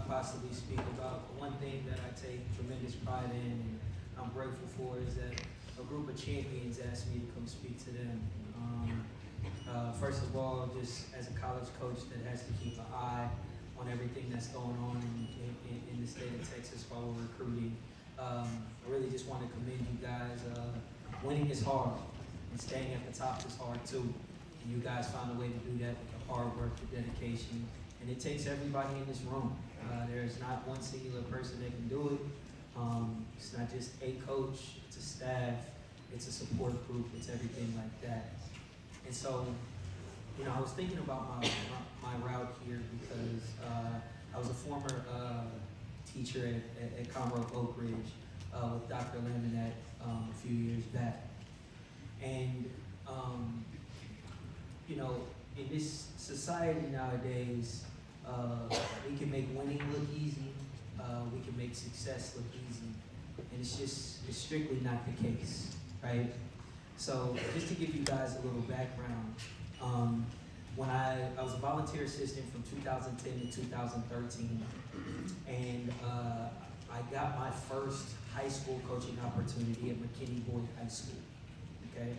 I possibly speak about. One thing that I take tremendous pride in and I'm grateful for is that a group of champions asked me to come speak to them. First of all, just as a college coach that has to keep an eye on everything that's going on in the state of Texas while we're recruiting, I really just want to commend you guys. Winning is hard, and staying at the top is hard too. And you guys found a way to do that with the hard work, the dedication, and it takes everybody in this room. There's not one singular person that can do it. It's not just a coach, it's a staff, it's a support group, it's everything like that. And so, I was thinking about my route here because I was a former teacher at Commonwealth Oak Ridge with Dr. Laminette a few years back. And, in this society nowadays, we can make winning look easy, we can make success look easy, and it's strictly not the case, right? So just to give you guys a little background, when I was a volunteer assistant from 2010 to 2013, and I got my first high school coaching opportunity at McKinney Boyd High School, okay?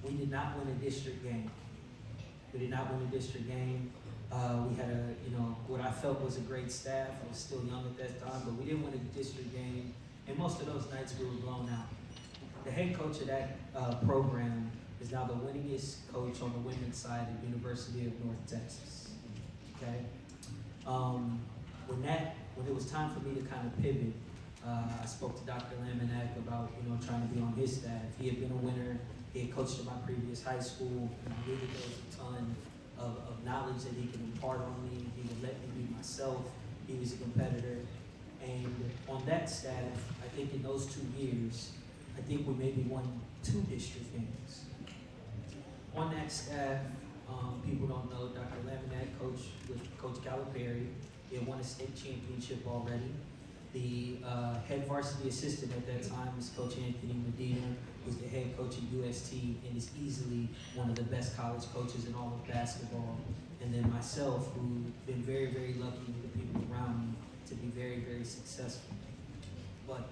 We did not win a district game. We did not win a district game. We had what I felt was a great staff. I was still young at that time, but we didn't win a district game. And most of those nights we were blown out. The head coach of that program is now the winningest coach on the women's side at University of North Texas. Okay. When it was time for me to kind of pivot, I spoke to Dr. Laminack about trying to be on his staff. He had been a winner. He had coached at my previous high school, and I knew that there was a ton of knowledge that he could impart on me. He would let me be myself. He was a competitor. And on that staff, I think in those 2 years, I think we maybe won 2 district games. On that staff, people don't know, Dr. Laminette was Coach Calipari. He had won a state championship already. The head varsity assistant at that time was Coach Anthony Medina, who's the head coach at UST and is easily one of the best college coaches in all of basketball. And then myself, who've been very, very lucky with the people around me to be very, very successful. But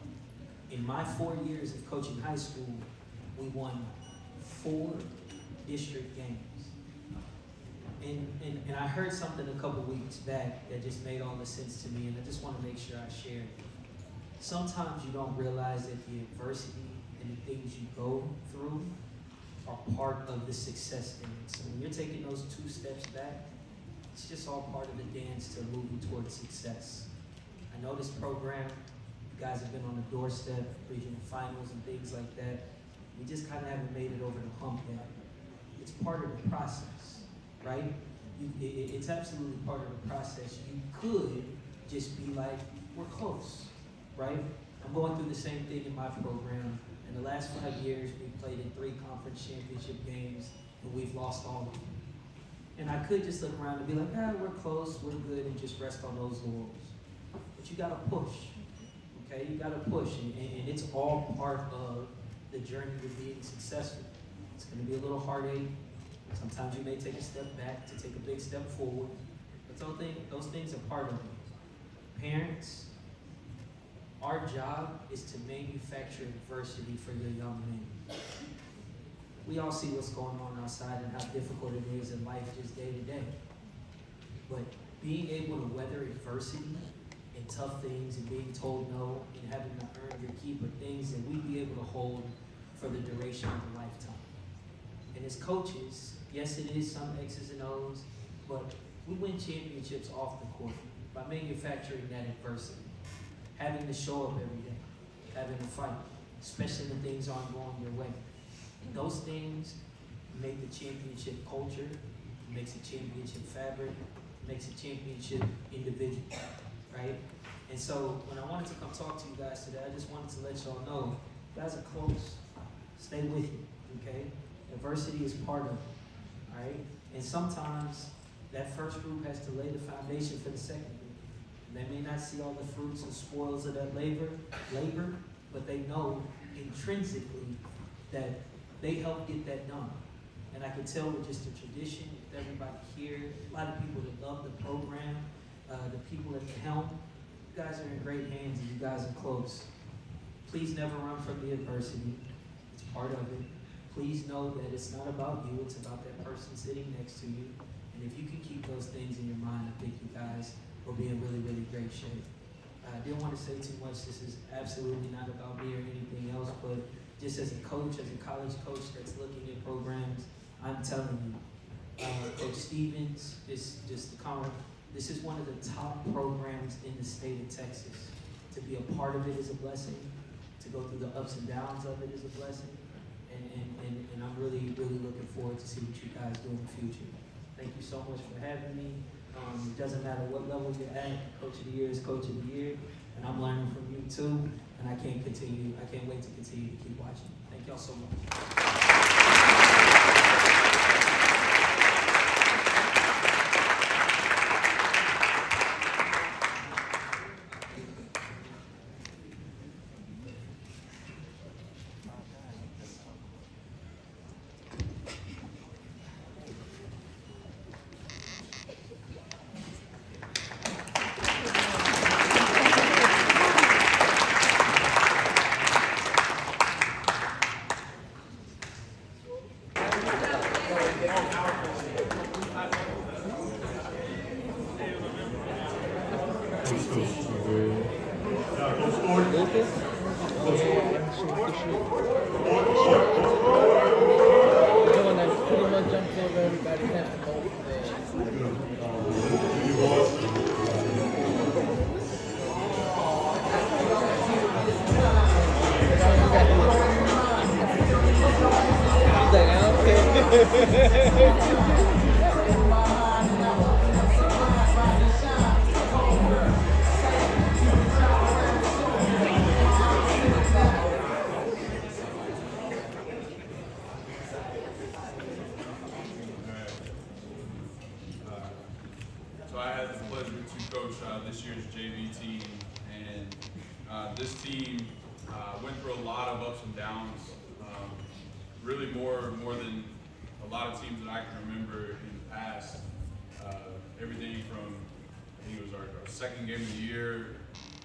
in my 4 years of coaching high school, we won 4 district games. And I heard something a couple weeks back that just made all the sense to me, and I just want to make sure I share it. Sometimes you don't realize that the adversity and the things you go through are part of the success thing. So when you're taking those 2 steps back, it's just all part of the dance to moving towards success. I know this program, you guys have been on the doorstep, regional finals and things like that. We just kind of haven't made it over the hump yet. It's part of the process, right? It's absolutely part of the process. You could just be like, we're close, right? I'm going through the same thing in my program. In the last 5 years, we've played in 3 conference championship games, and we've lost all of them. And I could just look around and be like, we're close, we're good, and just rest on those laurels. But you gotta push, okay? You gotta push, and it's all part of the journey to being successful. It's gonna be a little heartache. Sometimes you may take a step back to take a big step forward, but those things are part of it. Parents, our job is to manufacture adversity for your young men. We all see what's going on outside and how difficult it is in life just day to day. But being able to weather adversity and tough things and being told no and having to earn your keep are things that we be able to hold for the duration of a lifetime. And as coaches, yes, it is some X's and O's, but we win championships off the court by manufacturing that adversity, having to show up every day, having to fight, especially when things aren't going your way. And those things make the championship culture, makes a championship fabric, makes a championship individual, right? And so when I wanted to come talk to you guys today, I just wanted to let y'all know, you guys are close. Stay with you, okay? Adversity is part of it, all right? And sometimes that first group has to lay the foundation for the second group. They may not see all the fruits and spoils of that labor, but they know intrinsically that they helped get that done. And I can tell with just the tradition, with everybody here, a lot of people that love the program, the people at the helm. You guys are in great hands and you guys are close. Please never run from the adversity. It's part of it. Please know that it's not about you, it's about that person sitting next to you. And if you can keep those things in your mind, I think you guys will be in really, really great shape. I didn't want to say too much. This is absolutely not about me or anything else, but just as a coach, as a college coach that's looking at programs, I'm telling you, Coach Stevens, this is one of the top programs in the state of Texas. To be a part of it is a blessing. To go through the ups and downs of it is a blessing. And I'm really, really looking forward to see what you guys do in the future. Thank you so much for having me. It doesn't matter what level you're at, Coach of the Year is Coach of the Year, and I'm learning from you too, and I can't wait to continue to keep watching. Thank y'all so much. So I had the pleasure to coach this year's JV team, and this team went through a lot of ups and downs, really more than a lot of teams that I can remember in the past. Everything from, I think it was our second game of the year,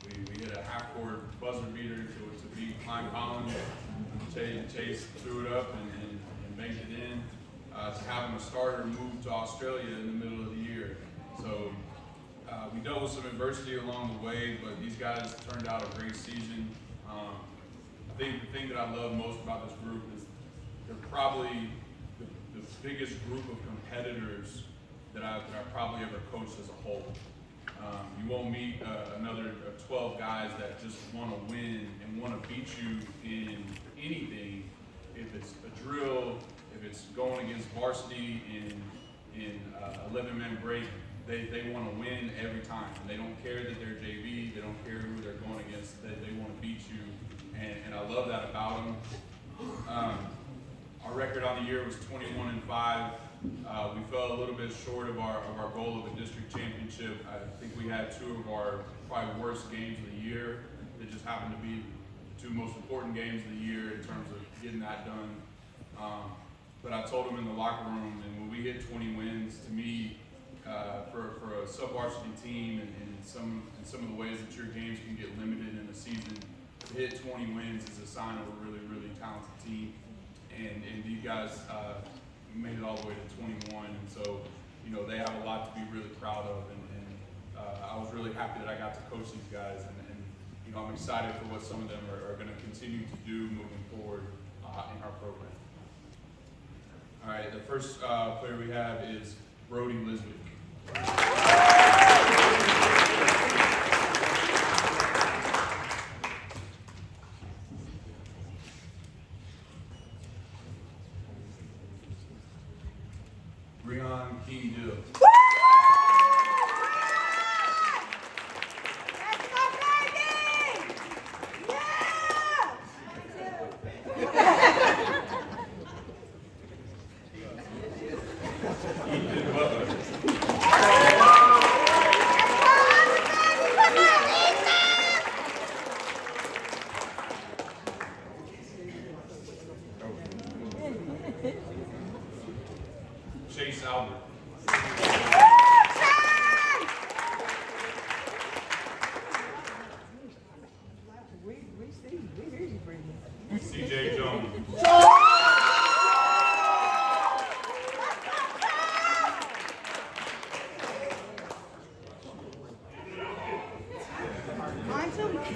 we hit a half-court buzzer beater to beat Klein Collins. Chase threw it up and banked it in. To having a starter move to Australia in the middle of the year. So we dealt with some adversity along the way, but these guys turned out a great season. I think the thing that I love most about this group is they're probably the biggest group of competitors that I've probably ever coached as a whole. You won't meet another 12 guys that just want to win and want to beat you in anything. If it's a drill, if it's going against varsity in 11-man break, they want to win every time. And they don't care that they're JV, they don't care who they're going against, they want to beat you. And I love that about them. Our record on the year was 21-5. We fell a little bit short of our goal of a district championship. I think we had two of our probably worst games of the year. They just happened to be the two most important games of the year in terms of getting that done. But I told them in the locker room, and when we hit 20 wins, to me, for a sub-varsity team and some of the ways that your games can get limited in a season, to hit 20 wins is a sign of a really, really talented team. And these guys made it all the way to 21, and so they have a lot to be really proud of. And I was really happy that I got to coach these guys, and I'm excited for what some of them are going to continue to do moving forward in our program. All right, the first player we have is Brody Liswick. Breon King Dill. Ethan Butler.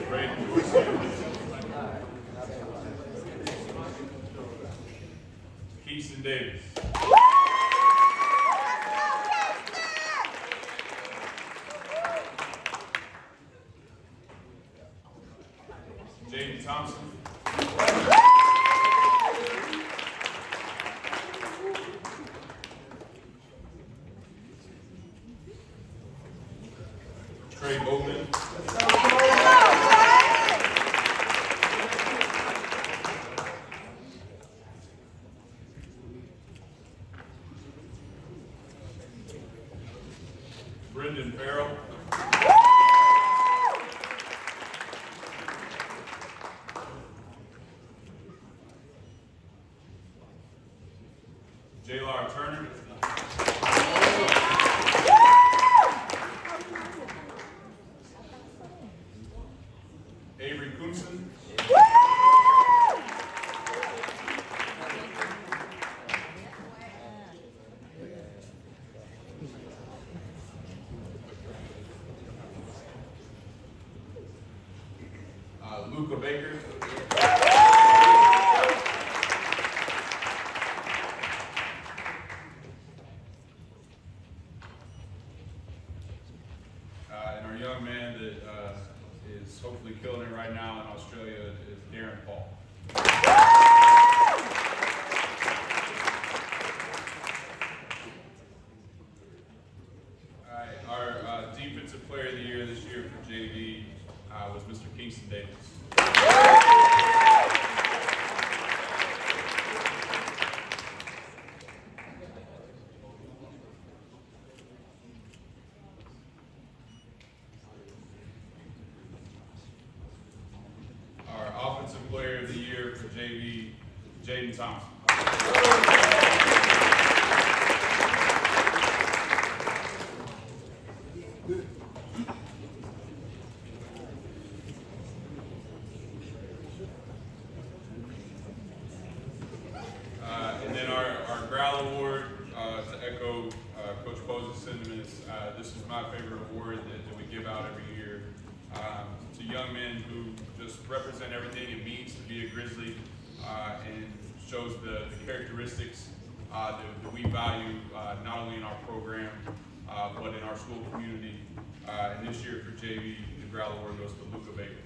Braden Dorsey. Keaton Davis. Jaden Thompson. Trey Bowman. Brendan Farrell. Jaylar Turner. Avery Coonson. Luca Baker. And our young man that is hopefully killing it right now in Australia is Darren Paul. All right, our defensive player of the year this year for JV was Mr. Kingston Davis. Our offensive player of the year for JV, Jaden Thompson. And then our Growl Award, to echo Coach Bose's sentiments, this is my favorite award that we give out every year to young men who just represent everything it means to be a Grizzly and shows the characteristics that we value not only in our program but in our school community. And this year for JV, the Growl Award goes to Luca Baker.